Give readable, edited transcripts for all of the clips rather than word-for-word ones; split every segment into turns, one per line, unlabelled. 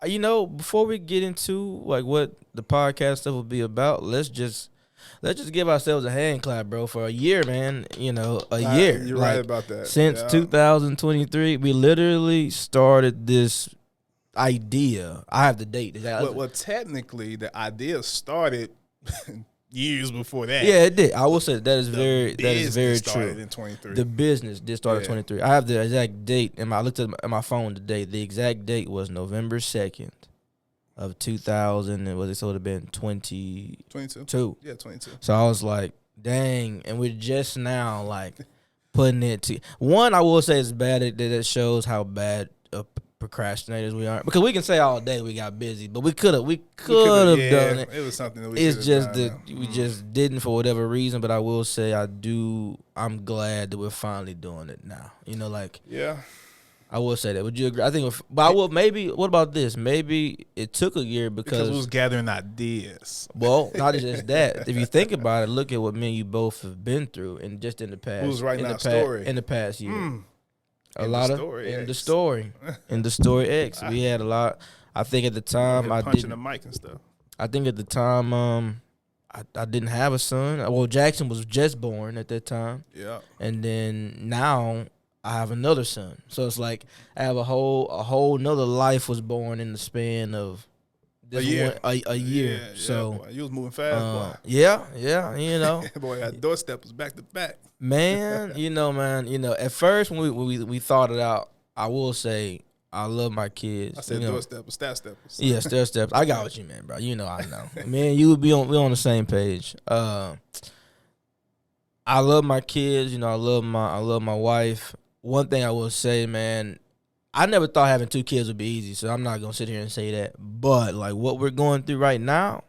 Before we get into like what the podcast stuff will be about, let's just give ourselves a hand clap, bro, for a year, man. A year.
You're
like,
right about that.
Since 2023, we literally started this idea. I have the date.
Well, technically, the idea started years before that.
Yeah, it did. I will say that is very
started
true.
In 23,
the business did start in 23. I have the exact date, and I looked at my phone today. The exact date was November 2nd of 2000, and what it would have been 22.
Yeah, 22.
So I was like, dang, and we're just now like putting it to one. I will say it's bad that it shows how bad procrastinators we are, because we can say all day we got busy, but we could have done it.
It was something that we.
It's just
done,
that we just didn't for whatever reason. But I will say I'm glad that we're finally doing it now.
Yeah.
I will say that. Would you agree? I think, but I will maybe. What about this? Maybe it took a year because
we was gathering ideas.
Well, not just that. If you think about it, look at what me and you both have been through, and just in the past,
Who's writing
in
our story
in the past year. In the story X, we had a lot. I think at the time
punching the mic and stuff.
I think at the time, I didn't have a son. Well, Jackson was just born at that time.
Yeah.
And then now I have another son. So it's like I have a whole nother life was born in the span of this a year. So
boy. You was moving fast, boy.
Yeah.
Boy, that doorstep was back to back.
Man, at first when we thought it out, I will say I love my kids.
I said doorstep, step steppers.
Yeah, steps. I got what you meant, bro. I know. Man, you would be on the same page. I love my kids. I love my wife. One thing I will say, man, I never thought having 2 kids would be easy, so I'm not gonna sit here and say that. But like what we're going through right now,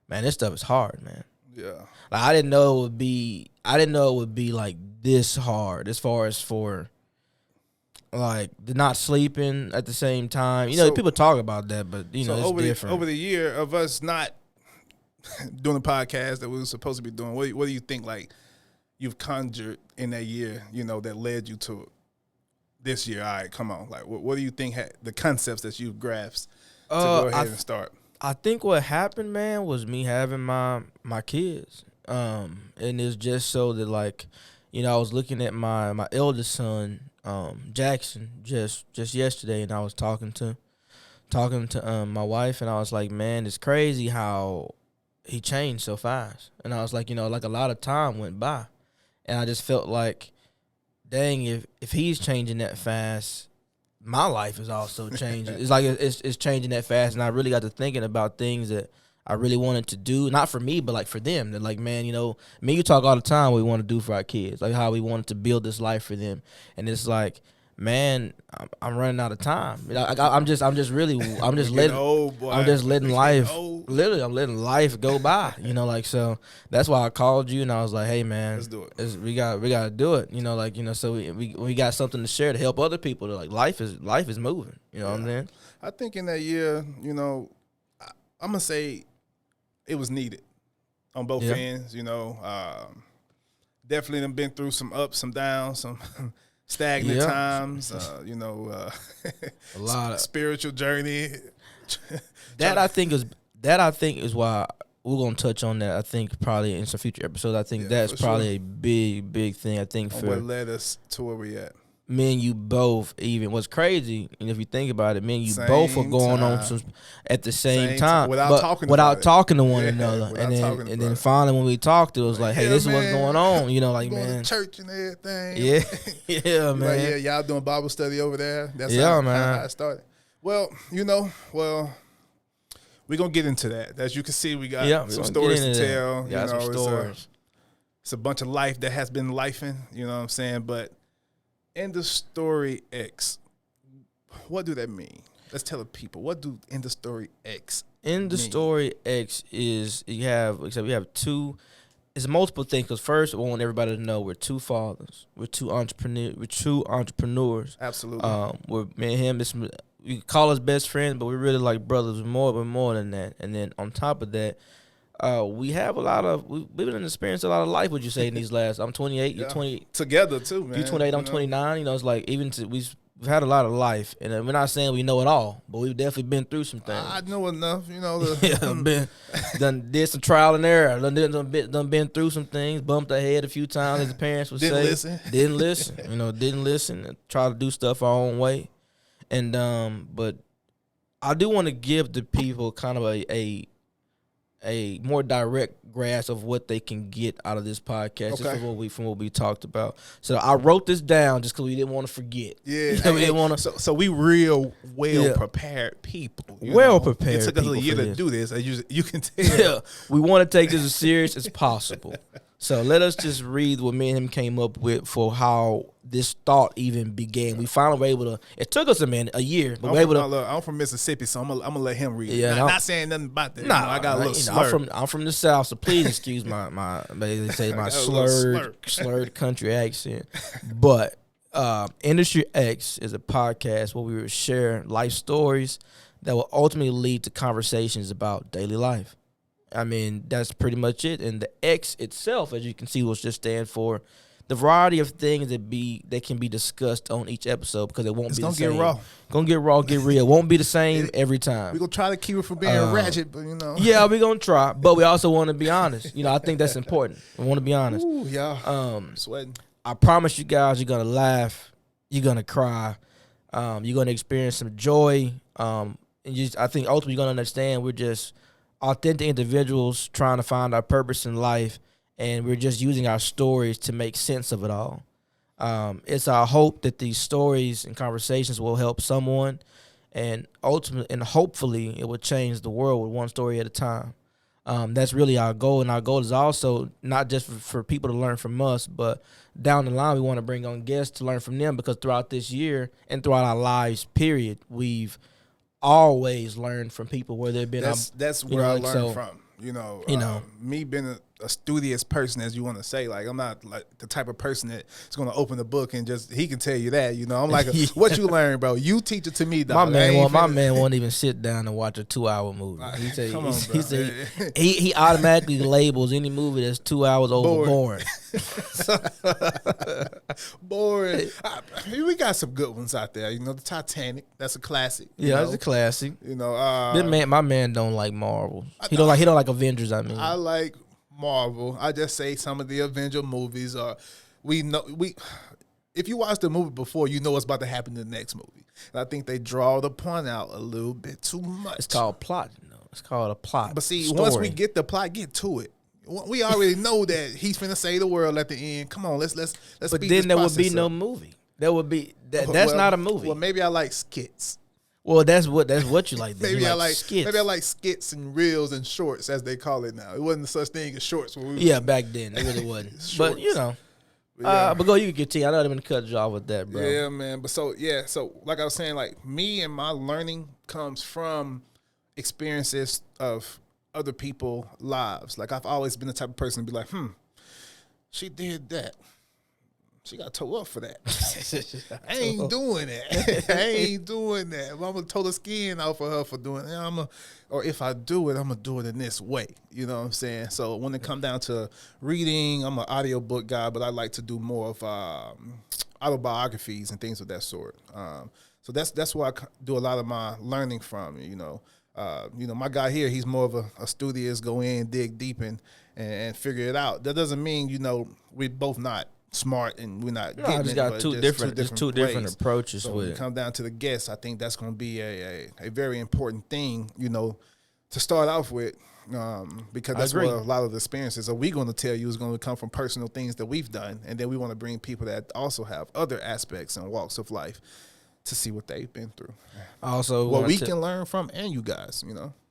man, this stuff is hard, man.
Yeah.
Like I didn't know it would be like this hard as far as for like the not sleeping at the same time. People talk about that, but it's different.
Over the year of us not doing the podcast that we were supposed to be doing, what do you think like you've conjured in that year, that led you to this year? All right, come on. Like what do you think the concepts that you've grasped to go ahead and start?
I think what happened, man, was me having my kids. And it's just so that like, I was looking at my eldest son, Jackson, just yesterday, and I was talking to my wife, and I was like, man, it's crazy how he changed so fast. And I was like, like a lot of time went by, and I just felt like, dang, if he's changing that fast, my life is also changing. It's like it's changing that fast, and I really got to thinking about things that I really wanted to do, not for me, but like for them. They're like, man, me and you talk all the time what we want to do for our kids, like how we wanted to build this life for them. And it's like, man, I'm running out of time. I'm just letting
old, boy.
I'm just letting life,
old.
I'm letting life go by. So that's why I called you, and I was like, hey, man,
let's do it.
We got to do it. So we got something to share to help other people. Like life is moving. You know what I'm saying?
I think in that year, I'm gonna say it was needed on both ends. Definitely done been through some ups, some downs, some stagnant times. A lot of spiritual journey.
I think is why we're gonna touch on that. I think probably in some future episodes. I think that's probably a big thing. I think for
what led us to where we at.
Me and you both, even what's crazy, and if you think about it, me and you both are going on some at the same time
without
talking to one another. And then finally when we talked, it was like, hey, this is what's going on. Going
to church and everything.
Yeah, man.
Like, y'all doing Bible study over there. That's
man.
How it started. Well, we're gonna get into that. As you can see, we got some stories to tell.
Some stories.
It's a bunch of life that has been lifing. You know what I'm saying? But INDaSTRY-X, what do that mean? Let's tell the people. What do INDaSTRY-X mean?
INDaSTRY-X is we have two. It's multiple things. Because first, I want everybody to know we're two fathers. We're two entrepreneurs.
Absolutely.
We're me and him. We call us best friends, but we're really like brothers. We're more than that. And then on top of that, we have we've been experienced a lot of life. Would you say in these last? I'm 28. You're 20.
Together too, man.
You're 28. I'm 29. It's like even we had a lot of life, and we're not saying we know it all, but we've definitely been through some things.
I know enough, you know.
Did some trial and error. Done been through some things. Bumped our head a few times, as the parents would say. Didn't listen. Didn't listen. And try to do stuff our own way, and but I do want to give the people kind of a more direct grasp of what they can get out of this podcast, just from what we talked about. So I wrote this down just because we didn't want to forget.
Yeah, we didn't want to. So we real prepared people.
Prepared.
It took us a year to do this, as you can tell. Yeah,
we want to take this as serious as possible. So let us just read what me and him came up with for how this thought even began. We finally were able to. It took us a year, but we're able to.
I'm from Mississippi, so I'm gonna let him read.
Yeah,
not saying nothing about that. I got a little slur.
I'm from the South, so please excuse my they say my slurred country accent. But INDaSTRY-X is a podcast where we will share life stories that will ultimately lead to conversations about daily life. I mean, that's pretty much it. And the X itself, as you can see, will just stand for the variety of things that can be discussed on each episode, because it won't be the same. It's going to get raw, get real. It won't be the same every time.
We're going to try to keep it from being ratchet, but
Yeah, we're going to try. But we also want to be honest. I think that's important. We want to be honest.
Ooh, yeah. Sweating.
I promise you guys, you're going to laugh. You're going to cry. You're going to experience some joy. And I think ultimately you're going to understand we're just authentic individuals trying to find our purpose in life, and we're just using our stories to make sense of it all. It's our hope that these stories and conversations will help someone, and ultimately and hopefully it will change the world with one story at a time. That's really our goal, and our goal is also not just for people to learn from us, but down the line we want to bring on guests to learn from them, because throughout this year and throughout our lives, period, we've always learn from people where they've been.
That's where I learned from. Me being a studious person, as you want to say, like I'm not like the type of person that's going to open the book and just he can tell you that. I'm like, what you learn, bro? You teach it to me, dog.
My man won't even sit down and watch a 2-hour movie. He automatically labels any movie that's 2 hours over boring.
Boring. We got some good ones out there. The Titanic. That's a classic.
That's a classic. My man don't like Marvel. He don't like Avengers. I mean,
I like Marvel. I just say some of the Avenger movies are. If you watch the movie before, you know what's about to happen in the next movie. And I think they draw the point out a little bit too much.
It's called plot. It's called a plot.
But see, once we get the plot, get to it. We already know that he's finna save the world at the end. Come on, let's.
But then there would be no movie. There would be that's not a movie.
Well, maybe I like skits.
Well, that's what you like.
Maybe I like skits. Maybe I like skits and reels and shorts, as they call it now. It wasn't such thing as shorts.
Back then it really wasn't. But but go, you can continue. I know I'm gonna cut you off with that, bro.
Yeah, man. But so like I was saying, like me and my learning comes from experiences of other people's lives. Like I've always been the type of person to be like, she did that. She got tore up for that. I ain't doing that. Well, I'm gonna tow the skin off of her for doing it. Or if I do it, I'm gonna do it in this way. You know what I'm saying? So when it come down to reading, I'm an audiobook guy, but I like to do more of autobiographies and things of that sort. So that's where I do a lot of my learning from. My guy here, he's more of a studious, go in, dig deep, and figure it out. That doesn't mean we both not smart and we're not.
I just got two different approaches.
So when it comes down to the guests, I think that's going to be a very important thing, to start off with, because that's where a lot of the experiences that we're going to tell you is going to come from personal things that we've done, and then we want to bring people that also have other aspects and walks of life to see what they've been through.
Also,
what we can learn from, and you guys,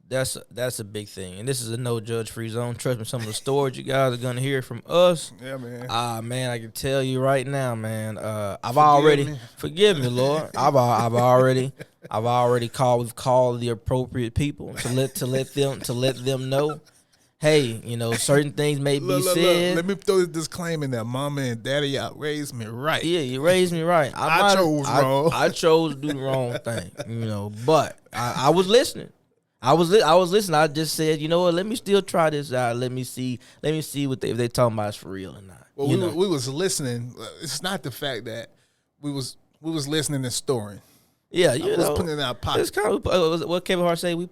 That's a big thing, and this is a no judge free zone. Trust me, some of the stories you guys are gonna hear from us.
Yeah, man.
Man, I can tell you right now, man. Forgive me, Lord. I've already called the appropriate people to let them know. Hey, certain things may be said.
Let me throw this disclaimer in there. Mama and daddy raised me right.
Yeah, you raised me right.
I chose wrong.
I chose to do the wrong thing, but I was listening. I was listening. I just said, what? Let me still try this out. Let me see what if they talking about is for real or not.
Well, we was listening. It's not the fact that we was we was listening and storing.
Yeah,
you know, putting it in our pocket.
It's kind of what Kevin Hart say. We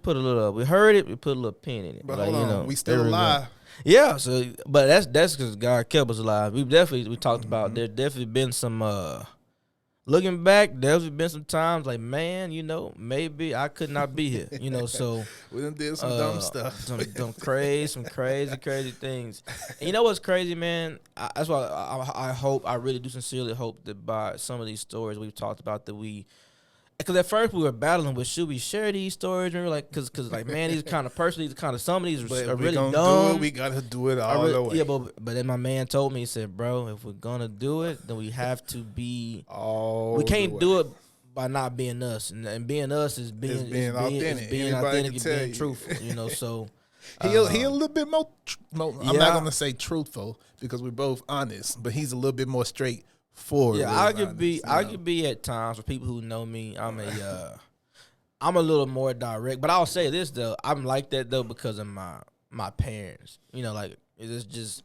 heard it. We put a little pin in it.
But
like,
hold on,
you know,
we still alive.
Yeah, so but that's because God kept us alive. We talked about there definitely been some looking back, there's been some times like, man, you know, maybe I could not be here. You know, so
we done did some dumb stuff.
Some crazy things. And you know what's crazy, man? That's why I really do sincerely hope that by some of these stories we've talked about that because at first we were battling with should we share these stories? And we were like, because like, man, these kind of personally, some of these are really dumb.
We gotta do it all the way.
Yeah, but then my man told me, he said, bro, if we're gonna do it, then we have to be. We can't do it by not being us, and being us is being authentic, and being truthful. You know, so
he a little bit more. I'm not gonna say truthful because we're both honest, but he's a little bit more straight.
Yeah, I could be at times for people who know me. I'm a little more direct, but I'll say this though, I'm like that though because of my parents. You know, like it's just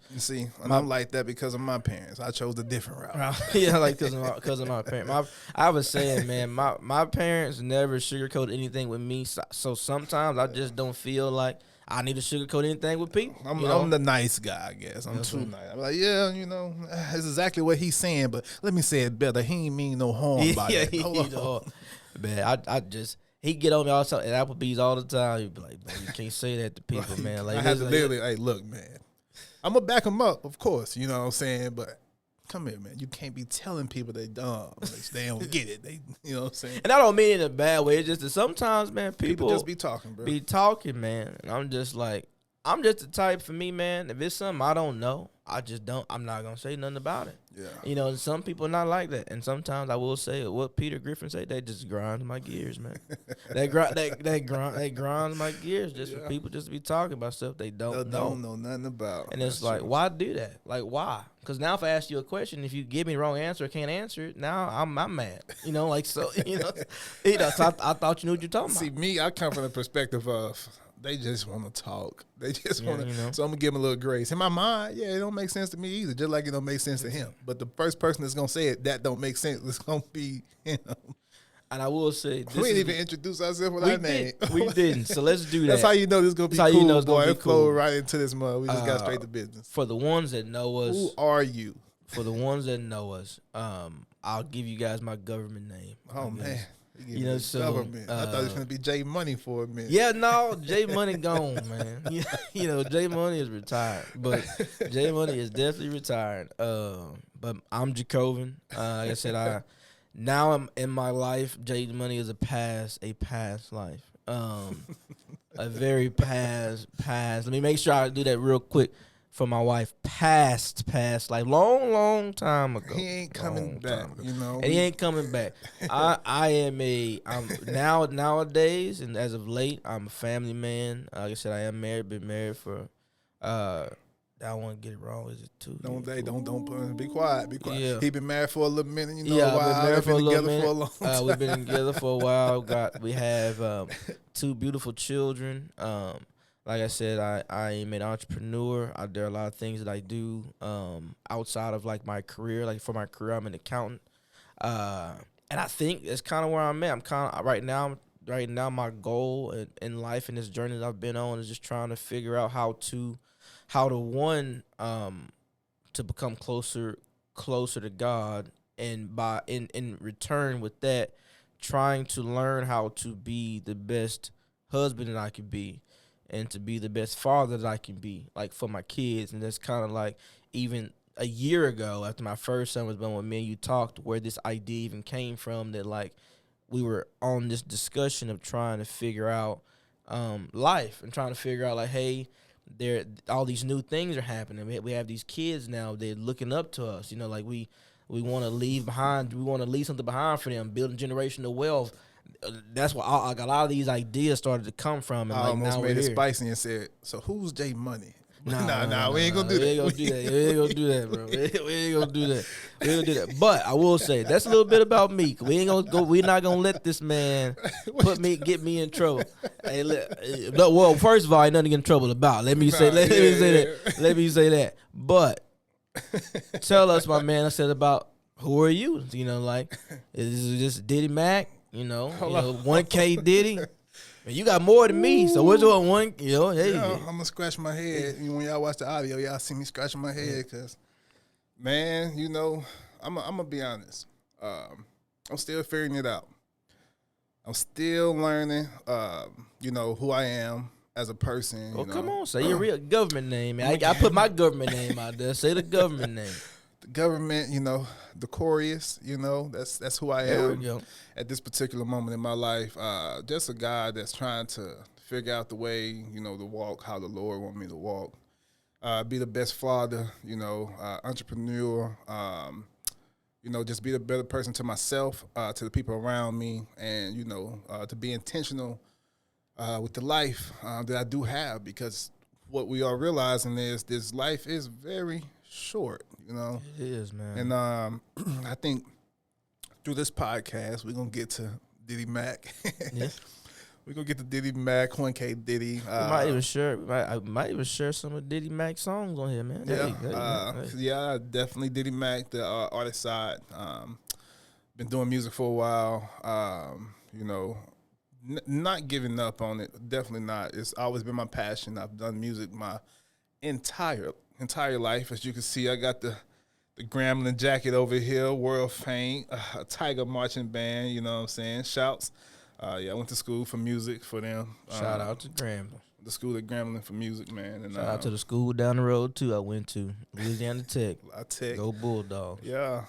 I'm like that because of my parents. I chose a different route.
Yeah, like because of my parents. I was saying, man, my parents never sugarcoated anything with me. So sometimes I just don't feel like I need to sugarcoat anything with people.
I'm the nice guy, I guess. I'm too nice. I'm like, yeah, you know, that's exactly what he's saying, but let me say it better. He ain't mean no harm by that.
Man, I just he get on me all the time at Applebee's all the time. He'd be like, man, you can't say that to people, man. Like
I have to literally, hey, look, man, I'm gonna back him up, of course. You know what I'm saying, but. Come here, man. You can't be telling people they dumb. Like, they don't get it. You know what I'm saying?
And I don't mean it in a bad way. It's just that sometimes, man, people
just be talking, bro.
Man. And I'm just the type for me, man. If it's something I don't know, I'm not going to say nothing about it.
Yeah.
You know, and some people are not like that. And sometimes I will say what Peter Griffin said, they just grind my gears, man. They grind my gears just for people just to be talking about stuff they don't know
nothing about.
And it's like, why do that? Like, why? Because now if I ask you a question, if you give me the wrong answer or can't answer it, now I'm mad. You know, like, so, so I thought you knew what you're talking about.
See, me, I come from the perspective of, they just want to talk. They just want to. You know? So I'm going to give them a little grace. In my mind, it don't make sense to me either, just like it don't make sense to him. But the first person that's going to say it, that don't make sense, it's going to be him.
And I will say,
we didn't even introduce ourselves with our name.
We didn't. So let's do that.
That's how you know this is going to be cool, boy. It flowed right into this month. We just got straight to business.
For the ones that know us.
Who are you?
For the ones that know us, I'll give you guys my government name.
Oh, man.
You know, so
government. I thought it was gonna be J Money for a minute.
Yeah, no, J Money gone, man. You know, J Money is retired, but J Money is definitely retired. But I'm Jacobin. Like I said, now I'm in my life. J Money is a past life. A very past. Let me make sure I do that real quick. For my wife, past life, long time ago.
He ain't coming back, you know.
And he ain't coming back. I'm nowadays, and as of late, I'm a family man. Like I said, I am married. Been married for, I don't want to get it wrong. Is it 2 years?
Don't be quiet. Be quiet.
Yeah.
He been married for a little minute. You know,
yeah, I've been married for a little minute.
For a long time.
We've been together for a while. We have 2 beautiful children. Like I said, I am an entrepreneur. There are a lot of things that I do outside of like my career. Like for my career, I'm an accountant, and I think that's kind of where I'm at. I'm kind of right now. My goal in life and this journey that I've been on is just trying to figure out how to become closer to God, and in return with that, trying to learn how to be the best husband that I could be. And to be the best father that I can be, like, for my kids. And that's kind of like, even a year ago, after my first son was born, when me and you talked, where this idea even came from, that, like, we were on this discussion of trying to figure out life and trying to figure out, like, hey, all these new things are happening. We have these kids now. They're looking up to us. You know, like, we want to leave something behind for them, building generational wealth. That's why I got a lot of these ideas started to come from. And
I almost made it
here.
Spicy and said, so who's J Money?
Nah,
we ain't gonna do that.
We ain't gonna do that, bro. We ain't gonna do that. But I will say that's a little bit about me. We're not gonna let this man get me in trouble. Hey, well, first of all, ain't nothing to get in trouble about. Let me say that. But tell us, my man, I said about who are you? You know, like, is it just Diddy Mac? You know, 1K Diddy. And you got more than me, so what's what one? You know, hey,
I'm gonna scratch my head. When y'all watch the audio, y'all see me scratching my head because, man, I'm gonna be honest. I'm still figuring it out. I'm still learning, who I am as a person.
Oh, come on, say your real government name. Man. I put my government name out there. Say the government name.
The government, the Corius, that's who I am at this particular moment in my life. Just a guy that's trying to figure out the way, to walk how the Lord want me to walk. Be the best father, entrepreneur, just be the better person to myself, to the people around me, and, to be intentional with the life that I do have, because what we are realizing is this life is very short,
It is, man.
And I think through this podcast, we're going to get to Diddy Mac.
Yeah.
We're going to get to Diddy Mac, 1K Diddy.
I might even share some of Diddy Mac songs on here, man.
Yeah, definitely Diddy Mac, the artist side. Been doing music for a while, not giving up on it. Definitely not. It's always been my passion. I've done music my entire life. As you can see, I got the Grambling jacket over here, world fame, a Tiger marching band, you know what I'm saying? Shouts. I went to school for music for them.
Shout out to Grambling.
The school at Grambling for music, man. And
shout out to the school down the road too I went to, Louisiana Tech.
Tech.
Go Bulldogs.
Yeah.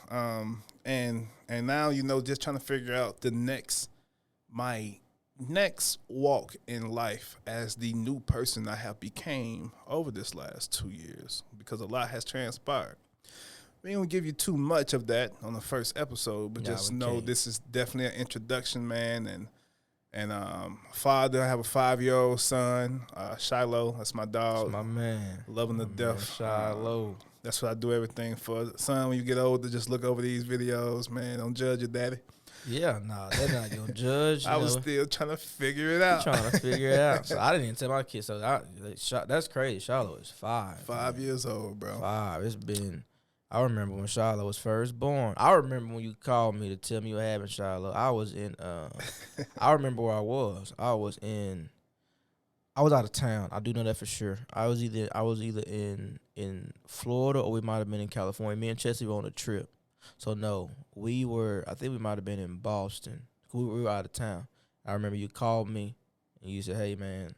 And now, just trying to figure out my next walk in life as the new person I have became over this last 2 years, because a lot has transpired. We ain't gonna give you too much of that on the first episode, but just know this is definitely an introduction, man. And father, I have a 5-year-old son, Shiloh. That's my dog.
That's my man.
Love him to death.
Shiloh.
That's what I do everything for. Son, when you get older, just look over these videos, man. Don't judge your daddy.
Yeah, nah, they're not gonna judge.
I was still trying to figure it out.
Trying to figure it out. So I didn't even tell my kids. So that's crazy. Shiloh is 5.
5 years old, bro.
5. It's been. I remember when Shiloh was first born. I remember when you called me to tell me what happened, Shiloh. I was in. I remember where I was. I was out of town. I do know that for sure. I was either in Florida, or we might have been in California. Me and Chelsea were on a trip. So no, I think we might have been in Boston. We were out of town. I remember you called me and you said, "Hey man,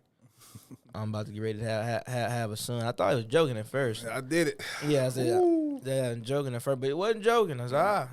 I'm about to get ready to have a son." I thought he was joking at first.
I did it.
Yeah, I said, "Yeah, I'm joking at first," but it wasn't joking. I said,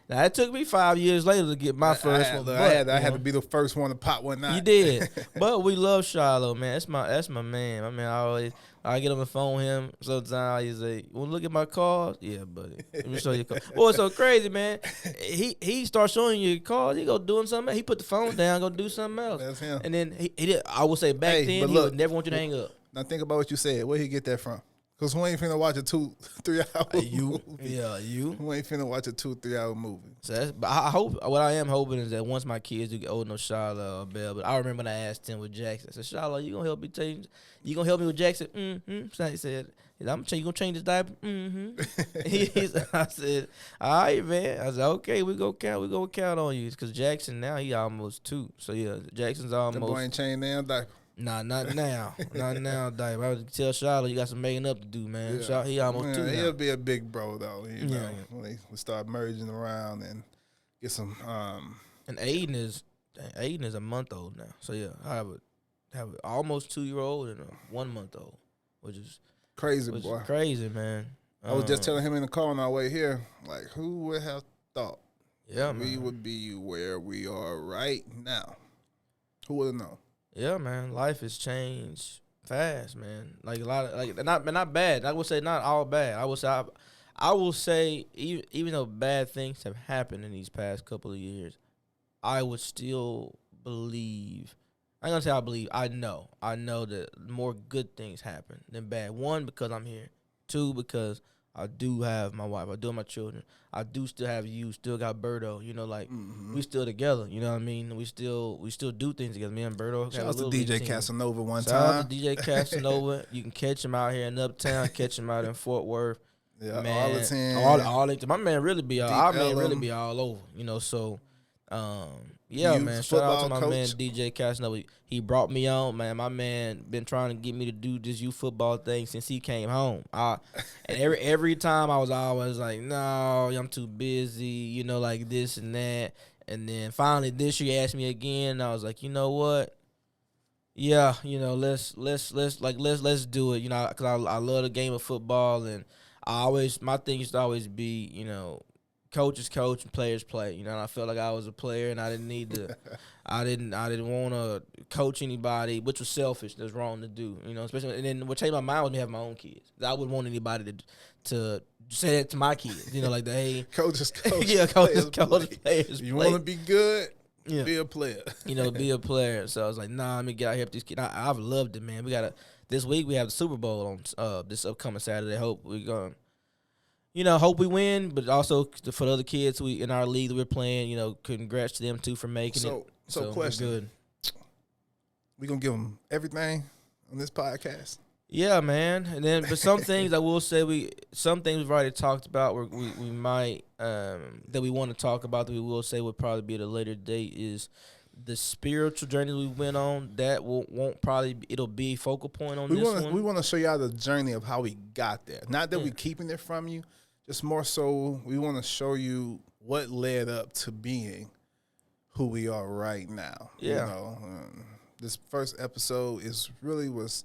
Now it took me 5 years later to get my first one.
I had to be the first one to pop one out.
You did, but we love Shiloh, man. That's my man. My man, I get on the phone with him sometimes. He's like, "Want to look at my cards?" Yeah, buddy. Let me show you. Boy, it's so crazy, man. He starts showing you your cards. He go doing something else. He put the phone down, go do something else.
That's him.
And then he did. I would say back then, he would never want you to hang up.
Now think about what you said. Where he get that from? Because we ain't finna watch a 2-3 hour movie.
Yeah, you.
We ain't finna watch a 2-3 hour movie.
So but I hope, what I am hoping is that once my kids do get old enough, Shiloh or Bell, but I remember when I asked him with Jackson, I said, "Shiloh, you gonna help me change? You gonna help me with Jackson?" Mm-hmm. So he said, "You gonna change this diaper?" Mm-hmm. I said, "All right, man." I said, "Okay, we gonna count on you." Because Jackson now, he almost 2. So yeah, Jackson's almost.
The boy ain't changed damn diaper.
Nah, not now. Not now, Dave. I would tell Shiloh you got some making up to do, man.
Yeah.
He almost 2 now.
He'll be a big bro, though. When we start merging around and get some.
And Aiden is a month old now. So yeah, I have an almost 2-year-old and a 1 month old, which is
crazy, boy.
Crazy, man.
I was just telling him in the car on our way here, like, who would have thought we would be where we are right now? Who would have known?
Yeah, man. Life has changed fast, man. Like a lot of not bad. I would say not all bad. I will say even though bad things have happened in these past couple of years, I would still believe. I'm gonna say I believe. I know that more good things happen than bad. 1, because I'm here. 2, because I do have my wife. I do have my children. I do still have you. Still got Berto. We still together. You know what I mean? We still do things together. Me and Berto.
Shout out to DJ Casanova one time.
Shout out to DJ Casanova. You can catch him out here in Uptown. Catch him out in Fort Worth.
Yeah,
man,
all the 10.
all the, my man really be our man really
Ellum.
be all over, you know. So, yeah,
Youth
man. Shout out to
football
my man
coach.
DJ Casanova. He brought me on, man. My man been trying to get me to do this youth football thing since he came home. And every time I was always like, no, I'm too busy, you know, like this and that. And then finally this year he asked me again, and I was like, you know what? Yeah, you know, let's do it. You know, because I love the game of football, and my thing used to always be, you know, coaches coach and players play. You know, and I felt like I was a player, and I didn't need to, I didn't want to coach anybody, which was selfish. That's wrong to do. You know, especially, and then what changed my mind was me having my own kids. I wouldn't want anybody to say that to my kids. You know, like the hey,
coaches coach,
yeah, coaches coach, players.
You want to be good.
Yeah.
Be a player.
You know, be a player. So I was like, nah, let me get out here with these kids. I've loved it, man. This week we have the Super Bowl on this upcoming Saturday. Hope we win, but also for the other kids in our league that we're playing, you know, congrats to them too for making it.
So question. Good. We gonna give them everything on this podcast.
Yeah, man. And then, but some things I will say some things we've already talked about. We might that we want to talk about that we will say would probably be at a later date is the spiritual journey we went on. That won't probably it'll be a focal point on this one.
We want to show y'all the journey of how we got there. Not that we're keeping it from you, just more so we want to show you what led up to being who we are right now.
Yeah.
You know, this first episode was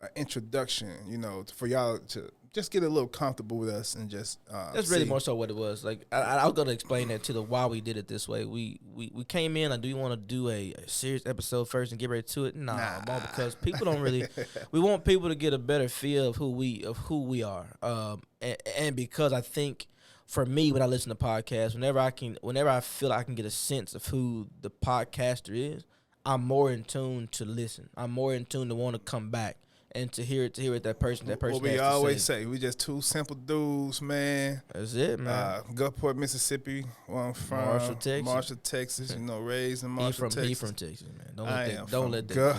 an introduction, you know, for y'all to just get a little comfortable with us and just
that's really more so what it was. Like I was gonna explain that to the why we did it this way. We came in like, do you want to do a serious episode first and get ready to it? Nah. Because people don't really. We want people to get a better feel of who we are. And because I think for me, when I listen to podcasts, whenever I feel I can get a sense of who the podcaster is, I'm more in tune to listen. I'm more in tune to want to come back and to hear what that person
What we always say, we just two simple dudes, man.
That's it, man.
Gulfport, Mississippi. Where I'm from, Marshall, Texas. You know, raised in Marshall, Texas.
He from Texas, man.
Don't let that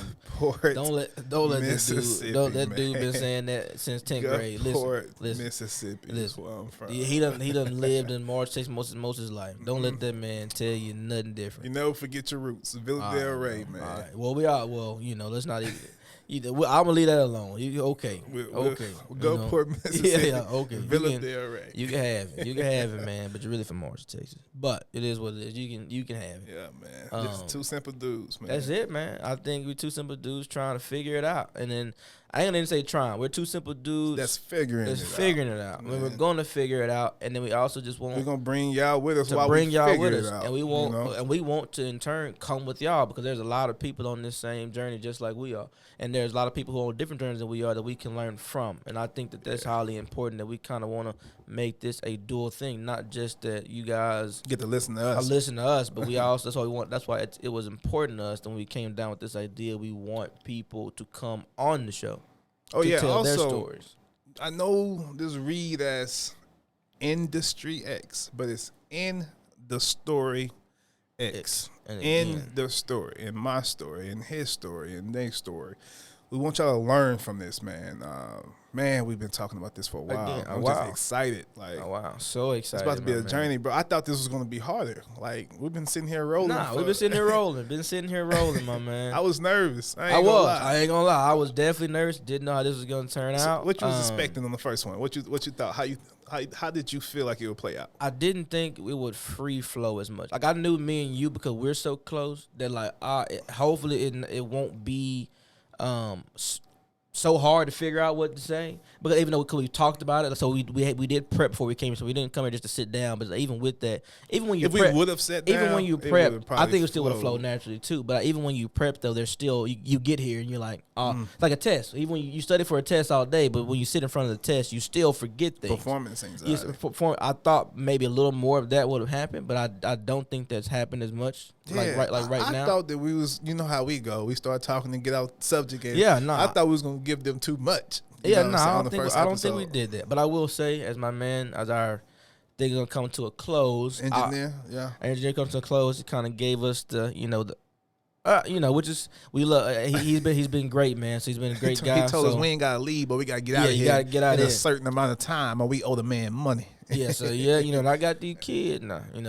dude been saying that since 10th grade. Listen,
Mississippi.
Listen,
where I'm from.
He done lived in Marshall, Texas most of his life. Don't let that man tell you nothing different.
You never forget your roots. Villa Del Rey, man.
All right. Well, we are. Well, you know, let's not even. I'm gonna leave that alone. Okay.
Gulfport, Mississippi.
Yeah, okay.
Villa Del Rey.
You can have it. You can have it, man. But you're really from Marshall, Texas. But it is what it is. You can have it.
Yeah, man. Just two simple dudes, man.
That's it, man. I think we're two simple dudes trying to figure it out. And then I ain't gonna even say trying. We're two simple dudes
that's figuring it out.
Man. We're gonna figure it out, and then we also just want
we're gonna bring y'all with us while
bring
we
y'all
figure
with
it
us,
out,
and we want to in turn come with y'all because there's a lot of people on this same journey just like we are, and there's a lot of people who are on different journeys than we are that we can learn from, and I think that's highly important that we kind of want to make this a dual thing, not just that you guys
get to listen to us,
but we also that's what we want. That's why it was important to us when we came down with this idea. We want people to come on the show.
Oh yeah.
Tell
also,
their stories.
I know this read as INDaSTRY-X, but it's in the story X. In the story, in my story, in his story, in their story. We want y'all to learn from this, man. Man, we've been talking about this for a while. I'm just excited. Like,
oh wow, so excited.
It's about to be a journey, bro. I thought this was going to be harder. Like, we've been sitting here rolling.
We've been sitting here rolling. My man.
I was nervous. I ain't
gonna lie. I was definitely nervous. Didn't know how this was going to turn out.
What you was expecting on the first one? What you thought? How did you feel like it would play out?
I didn't think it would free flow as much. Like I knew me and you because we're so close that like hopefully it won't be so hard to figure out what to say, because even though we talked about it, so we did prep before we came, so we didn't come here just to sit down. But even with that, even when you
we would have sat down,
even when you prep, I think it still would have flowed naturally too. But even when you prep though, there's still you get here and you're like, it's like a test. Even when you study for a test all day, but when you sit in front of the test, you still forget things.
Performance anxiety.
I thought maybe a little more of that would have happened, but I don't think that's happened as much.
Yeah,
right now.
I thought that we was, you know how we go. We start talking and get out subject. And
I
thought we was gonna give them too much.
I don't think we did that. But I will say, as my man, as our thing gonna come to a close,
engineer comes
to a close. It kind of gave us the Which is we love. He's been great, man. So he's been a great guy.
He told us
so,
we ain't gotta leave, but we gotta get out of here.
You gotta get out
in
of
a
here.
certain amount of time, or we owe the man money.
Yeah, so and I got these kids now, and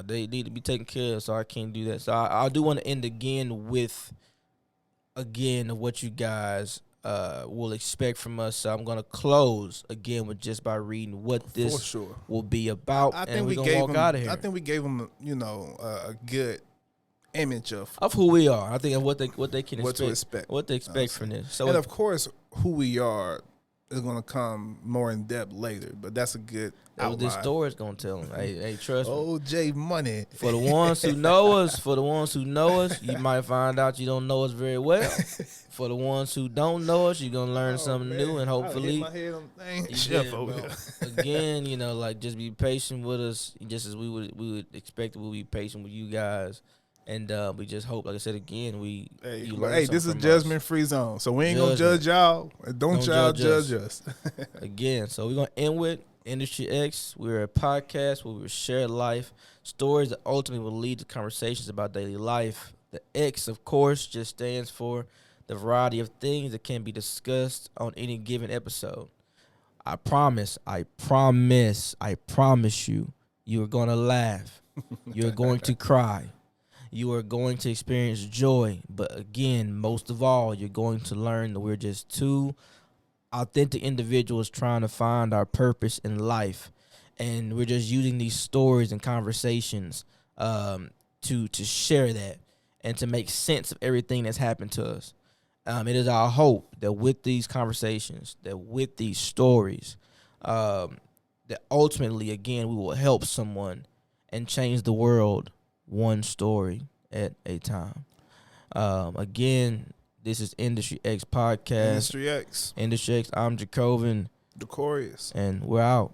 they need to be taken care of, so I can't do that. So I do want to end with what you guys will expect from us. So I'm gonna close again with just by reading what this will be about, and we're gonna walk out of here.
I think we gave them, a good image of
who we are. I think of what they can
what to expect,
what they expect from this. So
and of course, who we are is going to come more in depth later, but that's a good outline.
This story is going to tell them. Hey, trust me.
OJ Money.
For the ones who know us, you might find out you don't know us very well. For the ones who don't know us, you're going to learn something new, and hopefully, again, just be patient with us, just as we would expect we'll be patient with you guys. And we just hope, like I said again,
this is judgment-free zone, so we ain't gonna judge y'all. Don't y'all judge us.
Again, so we're gonna end with INDaSTRY-X. We're a podcast where we share life stories that ultimately will lead to conversations about daily life. The X, of course, just stands for the variety of things that can be discussed on any given episode. I promise you, you are gonna laugh. You're going to cry. You are going to experience joy, but again, most of all, you're going to learn that we're just two authentic individuals trying to find our purpose in life, and we're just using these stories and conversations to share that and to make sense of everything that's happened to us. It is our hope that with these conversations, that with these stories, that ultimately, again, we will help someone and change the world one story at a time. Again, this is INDaSTRY-X podcast.
INDaSTRY-X.
INDaSTRY-X. I'm Jacobin.
Decorious.
And we're out.